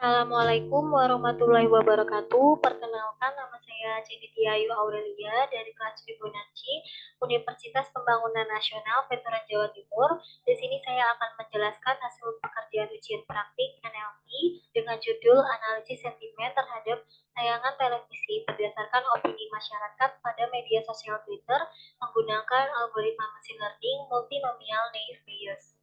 Assalamualaikum warahmatullahi wabarakatuh. Perkenalkan, nama saya Cenditia Ayu Aurelia dari kelas Fibonacci, Universitas Pembangunan Nasional Veteran Jawa Timur. Di sini saya akan menjelaskan hasil pekerjaan ujian praktik NLP dengan judul analisis sentimen terhadap tayangan televisi berdasarkan opini masyarakat pada media sosial Twitter menggunakan algoritma machine learning multinomial naive Bayes.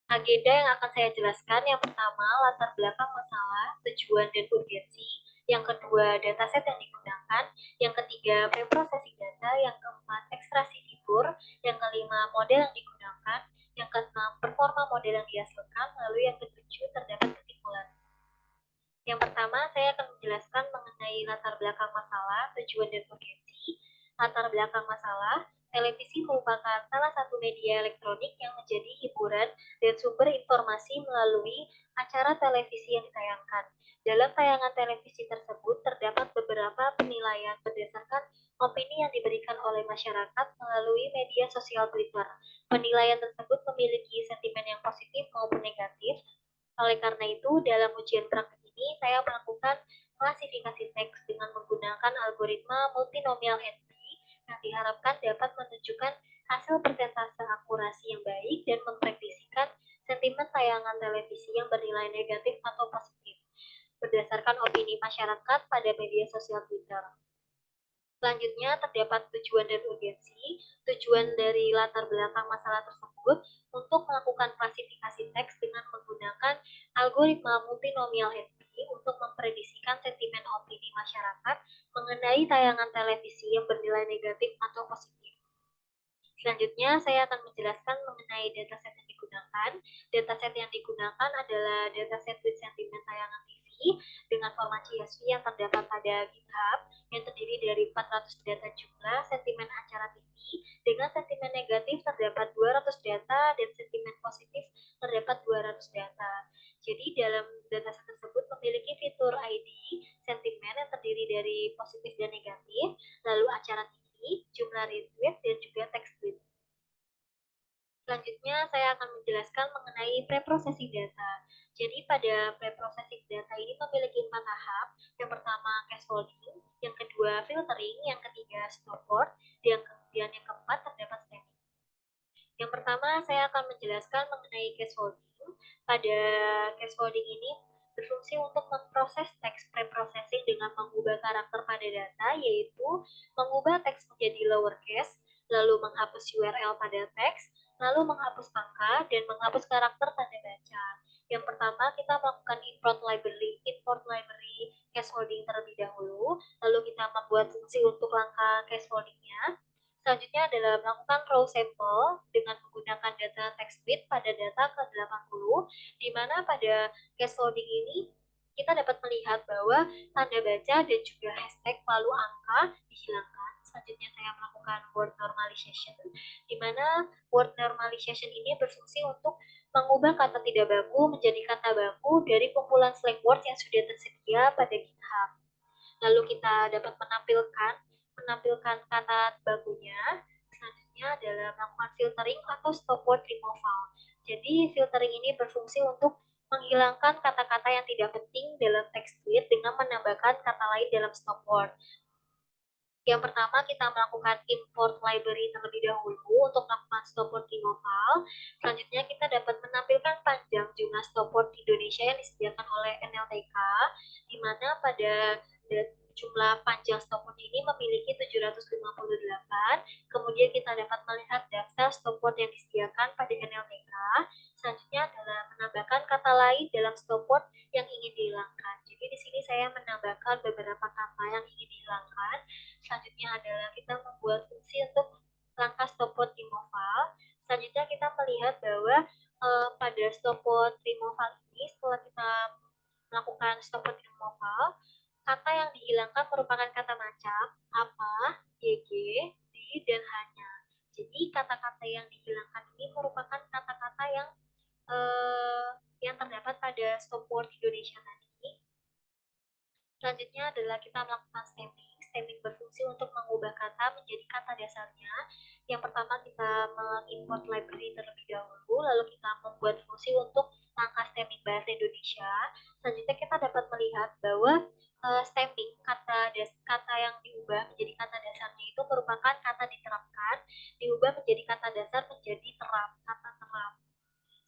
Agenda yang akan saya jelaskan, yang pertama, latar belakang masalah, tujuan, dan urgensi. Yang kedua, dataset yang digunakan. Yang ketiga, preprocessing data. Yang keempat, ekstraksi fitur. Yang kelima, model yang digunakan. Yang keenam, performa model yang dihasilkan. Lalu yang ketujuh, terdapat kesimpulan. Yang pertama, saya akan menjelaskan mengenai latar belakang masalah, tujuan, dan urgensi. Latar belakang masalah, televisi merupakan salah satu media elektronik yang menjadi hiburan dan sumber informasi melalui acara televisi yang ditayangkan. Dalam tayangan televisi tersebut terdapat beberapa penilaian berdasarkan opini yang diberikan oleh masyarakat melalui media sosial Twitter. Penilaian tersebut memiliki sentimen yang positif maupun negatif. Oleh karena itu, dalam ujian praktik ini, saya melakukan klasifikasi teks dengan menggunakan algoritma multinomial NP yang diharapkan dapat menunjukkan hasil persentase akurasi yang baik dan memprediksikan sentimen tayangan televisi yang bernilai negatif atau positif berdasarkan opini masyarakat pada media sosial Twitter. Selanjutnya, terdapat tujuan dan urgensi. Tujuan dari latar belakang masalah tersebut untuk melakukan klasifikasi teks dengan menggunakan algoritma multinomial NP untuk memprediksikan sentimen opini masyarakat mengenai tayangan televisi yang bernilai negatif atau positif. Selanjutnya, saya akan menjelaskan mengenai dataset yang digunakan. Dataset yang digunakan adalah dataset with sentimen tayangan TV dengan format CSV yang terdapat pada GitHub yang terdiri dari 400 data jumlah sentimen acara TV. Dengan sentimen negatif terdapat 200 data dan sentimen positif terdapat 200 data. Jadi dalam dataset tersebut memiliki fitur ID sentimen yang terdiri dari positif dan negatif, lalu acara TV, jumlah retweet, dan juga teks tweet. Selanjutnya, saya akan menjelaskan mengenai preprocessing data. Jadi, pada preprocessing data ini memiliki 4 tahap. Yang pertama, scaffolding. Yang kedua, filtering. Yang ketiga, stopword. Dan kemudian yang keempat, terdapat stemming. Yang pertama, saya akan menjelaskan mengenai scaffolding. Pada scaffolding ini berfungsi untuk memproses teks preprocessing dengan mengubah karakter pada data, yaitu mengubah teks menjadi lowercase, lalu menghapus URL pada teks, lalu menghapus angka, dan menghapus karakter tanda baca. Yang pertama, kita melakukan import library scaffolding terlebih dahulu, lalu kita membuat fungsi untuk langkah scaffoldingnya. Selanjutnya adalah melakukan raw sample dengan menggunakan data text bit pada data ke-80, di mana pada scaffolding ini kita dapat melihat bahwa tanda baca dan juga hashtag lalu angka dihilangkan. Selanjutnya saya melakukan word normalization, di mana word normalization ini berfungsi untuk mengubah kata tidak baku menjadi kata baku dari kumpulan slang words yang sudah tersedia pada GitHub. Lalu kita dapat menampilkan kata bakunya. Selanjutnya adalah melakukan filtering atau stop word removal. Jadi filtering ini berfungsi untuk menghilangkan kata-kata yang tidak penting dalam teks tweet dengan menambahkan kata lain dalam stop word. Yang pertama, kita melakukan import library terlebih dahulu untuk melakukan stop word removal. Selanjutnya, kita dapat menampilkan panjang jumlah stop word Indonesia yang disediakan oleh NLTK, di mana pada jumlah panjang stop word ini memiliki 758. Kemudian kita dapat melihat daftar stop word yang disediakan pada NLTK. Selanjutnya adalah menambahkan kata lain dalam stop word yang ingin dihilangkan. Jadi di sini saya menambahkan beberapa kata yang ingin dihilangkan. Selanjutnya adalah kita membuat fungsi untuk langkah stop word removal. Selanjutnya kita melihat bahwa pada stop word removal ini, setelah kita melakukan stop word removal, kata yang dihilangkan merupakan kata macam, apa, YG, di, dan hanya. Jadi kata-kata yang dihilangkan ini merupakan kata-kata yang terdapat pada stop word Indonesia tadi. Selanjutnya adalah kita melakukan stemming. Stemming berfungsi untuk mengubah kata menjadi kata dasarnya. Yang pertama kita mengimport library terlebih dahulu, lalu kita membuat fungsi untuk langkah stemming bahasa Indonesia. Selanjutnya kita dapat melihat bahwa stemming kata yang diubah menjadi kata dasarnya itu merupakan kata diterapkan, diubah menjadi kata dasar menjadi kata terap.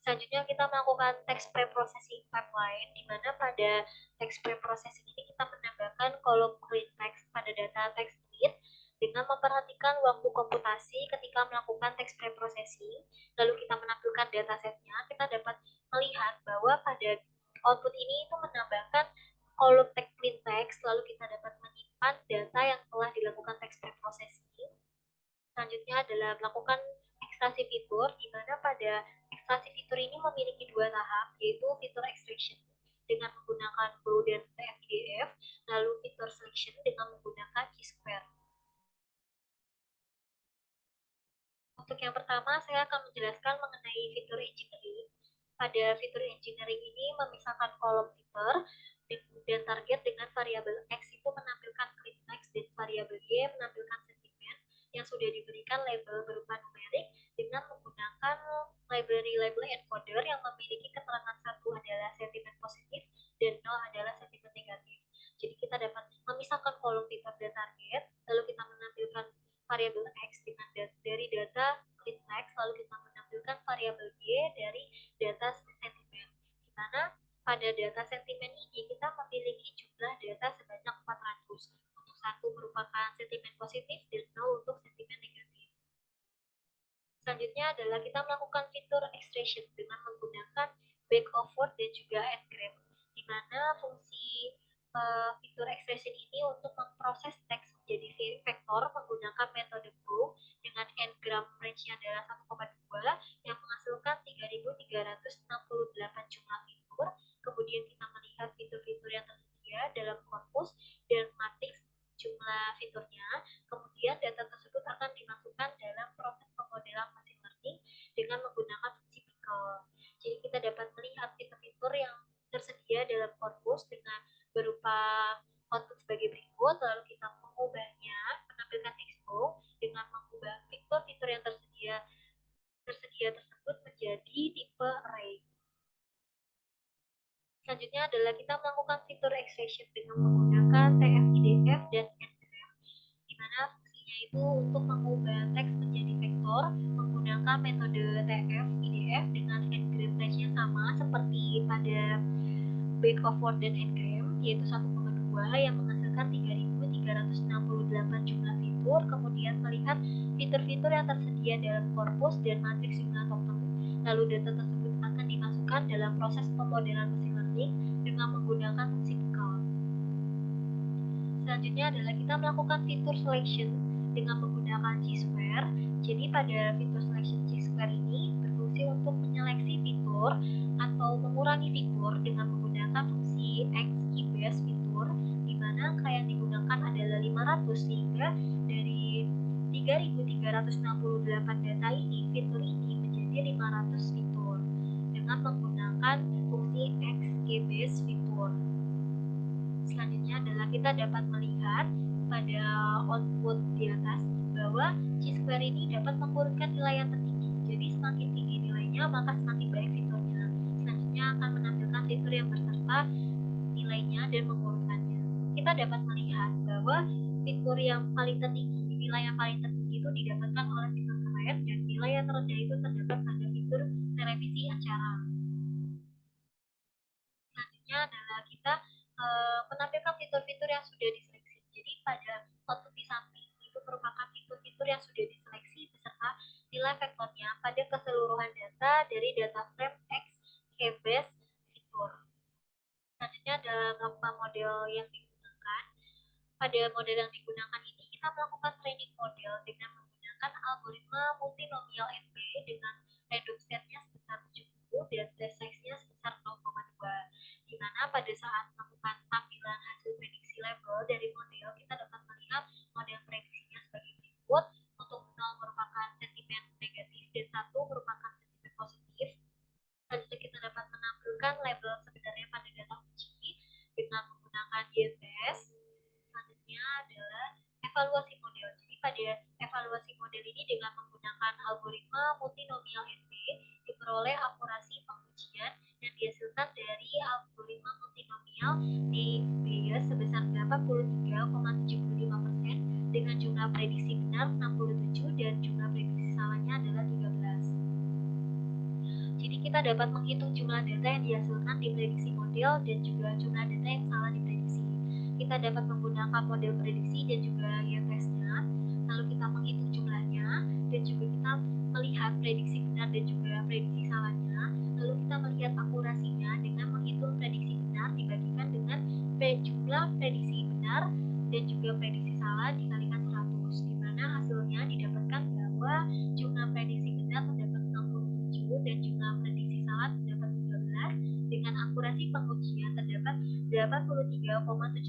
Selanjutnya kita melakukan text preprocessing pipeline, di mana pada text preprocessing ini kita menambahkan kolom clean text pada data text read dengan memperhatikan waktu komputasi ketika melakukan text preprocessing. Lalu kita menampilkan datasetnya, kita dapat melihat bahwa pada output ini itu menambahkan kolom text clean text, lalu kita dapat menyimpan data yang telah dilakukan text preprocessing. Selanjutnya adalah melakukan ekstraksi fitur, di mana pada ekstraksi fitur ini memiliki dua tahap, yaitu fitur extraction dengan menggunakan bow dan tf-idf, lalu fitur selection dengan menggunakan chi-square. Untuk yang pertama, saya akan menjelaskan mengenai fitur engineering. Pada fitur engineering ini memisahkan kolom fitur dan target dengan variabel X itu menampilkan clean text dan variabel Y menampilkan sentimen yang sudah diberikan label berupa numerik dengan menggunakan library label encoder yang memiliki keterangan satu adalah sentimen positif dan 0 adalah sentimen negatif. Jadi kita dapat memisahkan kolom fitur dan target, lalu kita menampilkan variabel X dengan dari data clean text, lalu kita menampilkan variabel Y dari data sentimen, di mana pada data sentimen ini kita memiliki jumlah data sebanyak 400. Untuk satu merupakan sentimen positif dan 0 untuk sentimen negatif. Selanjutnya adalah kita melakukan fitur extraction dengan menggunakan back of word dan juga n-gram, di mana fungsi fitur extraction ini untuk memproses teks menjadi vektor menggunakan metode bow dengan n-gram range-nya adalah 1,2 yang menghasilkan 3.368 jumlah fitur. Kemudian kita melihat fitur-fitur yang tersedia dalam korpus dan matriks jumlah fiturnya. Kemudian data tersebut akan dimasukkan dalam proses pemodelan machine learning dengan menggunakan fungsi pickle. Jadi kita dapat melihat fitur-fitur yang tersedia dalam korpus dengan berupa output sebagai berikut, lalu kita mengubahnya menampilkan expo dengan mengubah fitur-fitur yang tersedia tersebut menjadi tipe array. Selanjutnya adalah kita melakukan fitur extraction dengan menggunakan tf-idf dan n-gram, di mana fungsinya itu untuk mengubah teks menjadi vektor menggunakan metode tf-idf dengan n-gram range-nya sama seperti pada back of word dan n-gram, yaitu 1,2 yang menghasilkan 3.368 jumlah fitur. Kemudian melihat fitur-fitur yang tersedia dalam korpus dan matriks jumlah token, lalu data tersebut akan dimasukkan dalam proses pemodelan machine learning dengan menggunakan fungsi pickle. Selanjutnya adalah kita melakukan fitur selection dengan menggunakan chi-square. Jadi pada fitur selection chi-square ini berfungsi untuk menyeleksi fitur atau mengurangi fitur dengan menggunakan fungsi x keybase fitur, di mana angka yang digunakan adalah 500, sehingga dari 3.368 data ini, fitur ini menjadi 500 fitur dengan menggunakan fungsi x keybase fitur. Selanjutnya adalah kita dapat melihat pada output di atas bahwa chi-square ini dapat mengurutkan nilai yang tertinggi. Jadi semakin tinggi nilainya maka semakin baik fiturnya. Selanjutnya akan menampilkan fitur yang berserta nilainya dan mengurutkannya. Kita dapat melihat bahwa fitur yang paling tertinggi, nilai yang paling tertinggi itu didapatkan oleh fitur keren, dan nilai yang terendah itu terdapat pada fitur televisi acara. Selanjutnya adalah kita menampilkan fitur-fitur yang sudah diseleksi. Jadi pada output di samping itu merupakan fitur-fitur yang sudah diseleksi beserta nilai vektornya pada keseluruhan data dari data frame X keybase fitur. Selanjutnya adalah beberapa model yang digunakan. Pada model yang digunakan ini kita melakukan training model dengan menggunakan algoritma multinomial NP dengan random set-nya sebesar 70 dan base size-nya sebesar 0,2, di mana pada saat melakukan tampilan hasil prediksi level dari model kita dapat melihat model prediksinya sebagai berikut. Untuk 0 merupakan sentimen negatif dan 1 merupakan sentimen positif. Selanjutnya kita dapat menampilkan label sebenarnya pada data uji dengan menggunakan YTS. Selanjutnya adalah evaluasi model. Jadi pada evaluasi model ini dengan menggunakan algoritma multinomial NP diperoleh akurasi pengujian yang Daniel di Bayes sebesar 83,75% dengan jumlah prediksi benar 67 dan jumlah prediksi salahnya adalah 13. Jadi kita dapat menghitung jumlah data yang dihasilkan di prediksi model dan juga jumlah data yang salah di prediksi. Kita dapat menggunakan model prediksi dan juga y-testnya, lalu kita menghitung jumlahnya dan juga kita melihat prediksi benar dan juga prediksi salahnya, lalu kita melihat akurasinya dengan menghitung prediksi benar dibagikan dengan jumlah prediksi benar dan juga prediksi salah dikalikan 100, di mana hasilnya didapatkan bahwa jumlah prediksi benar terdapat 67 dan jumlah prediksi salah terdapat 13 dengan akurasi pengujian terdapat 83,75%.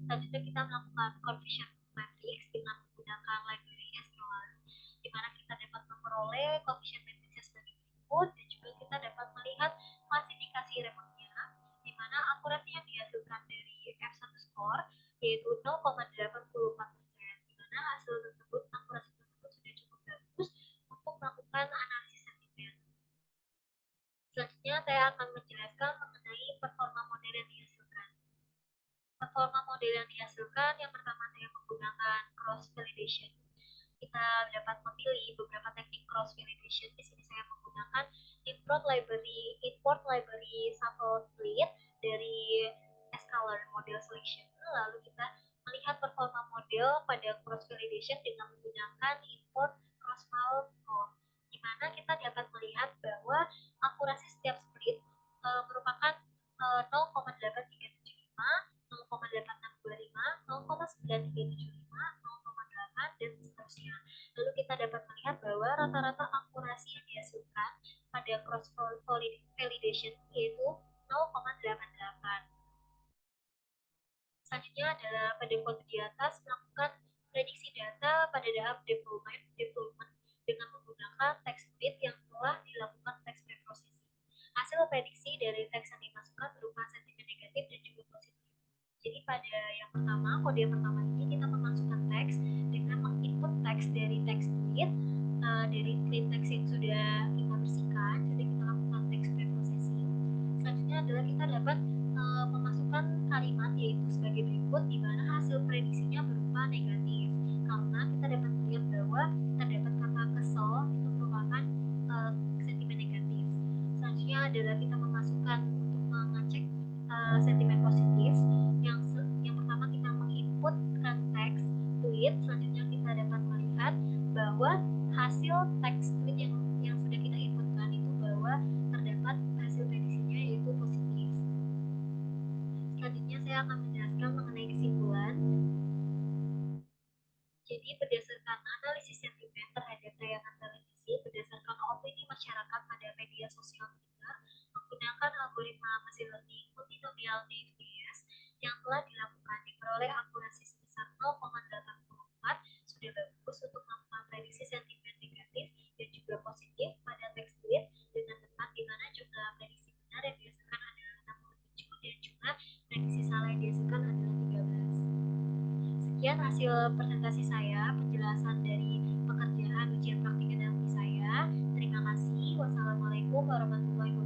Selanjutnya kita melakukan conversion matrix dengan menggunakan library SQL, di mana kita dapat memperoleh coefficient matrices sebagai berikut dan juga kita dapat melihat klasifikasi remote-nya, di mana akurasi yang dihasilkan dari F1 score yaitu 0,84%, di mana hasil tersebut akurasi tersebut sudah cukup bagus untuk melakukan analisis sentimen. Selanjutnya saya akan menjelaskan mengenai performa model yang dihasilkan. Performa model yang dihasilkan yang pertama saya menggunakan cross validation. Kita dapat memilih beberapa teknik cross validation. Di sini saya menggunakan import library sample split dari Scalar model selection. Lalu kita melihat performa model pada cross validation dengan menggunakan import crossval score, di mana kita dapat melihat bahwa akurasi setiap split merupakan 0,8375, 0,8625, 0,9375, 0,8 dan seterusnya. Lalu kita dapat melihat bahwa rata-rata akurasi yang dihasilkan pada cross validation yaitu 0,88. Selanjutnya adalah pada foto di atas melakukan prediksi data pada tahap deployment dengan menggunakan text split yang telah dilakukan text preprocessing. Hasil prediksi dari teks yang dimasukkan berupa sentimen negatif dan juga positif. Jadi pada yang pertama, kode yang pertama ini kita memasukkan teks dengan menginput teks dari text split, dari clean text yang sudah kita bersihkan, sudah kita lakukan text preprocessing. Selanjutnya adalah kita dapat memasukkan kalimat yaitu sebagai berikut, di mana hasil prediksinya berupa negatif karena kita dapat melihat bahwa terdapat kata kesel itu merupakan sentimen negatif. Selanjutnya adalah kita memasukkan untuk mengecek sentimen positif. Yang pertama kita menginputkan teks tweet. Selanjutnya kita dapat melihat bahwa hasil teks tweet yang sudah kita inputkan itu bahwa terdapat hasil prediksinya yaitu positif. Selanjutnya saya akan menjelaskan mengenai kesimpulan. Jadi berdasarkan analisis sentimen terhadap tayangan televisi berdasarkan opini masyarakat pada media sosial Twitter menggunakan algoritma machine learning multinomial naive Bayes yang telah dilakukan diperoleh akurasi sebesar 0,84 sudah bagus untuk melakukan prediksi sentimen negatif dan juga positif pada teks tweet dengan tepat, di mana jumlah prediksi benar yang dihasilkan adalah 67 dan jumlah prediksi salah yang dihasilkan adalah 13. Sekian hasil presentasi saya, penjelasan dari pekerjaan ujian praktik NLP saya. Terima kasih. Wassalamualaikum warahmatullahi wabarakatuh.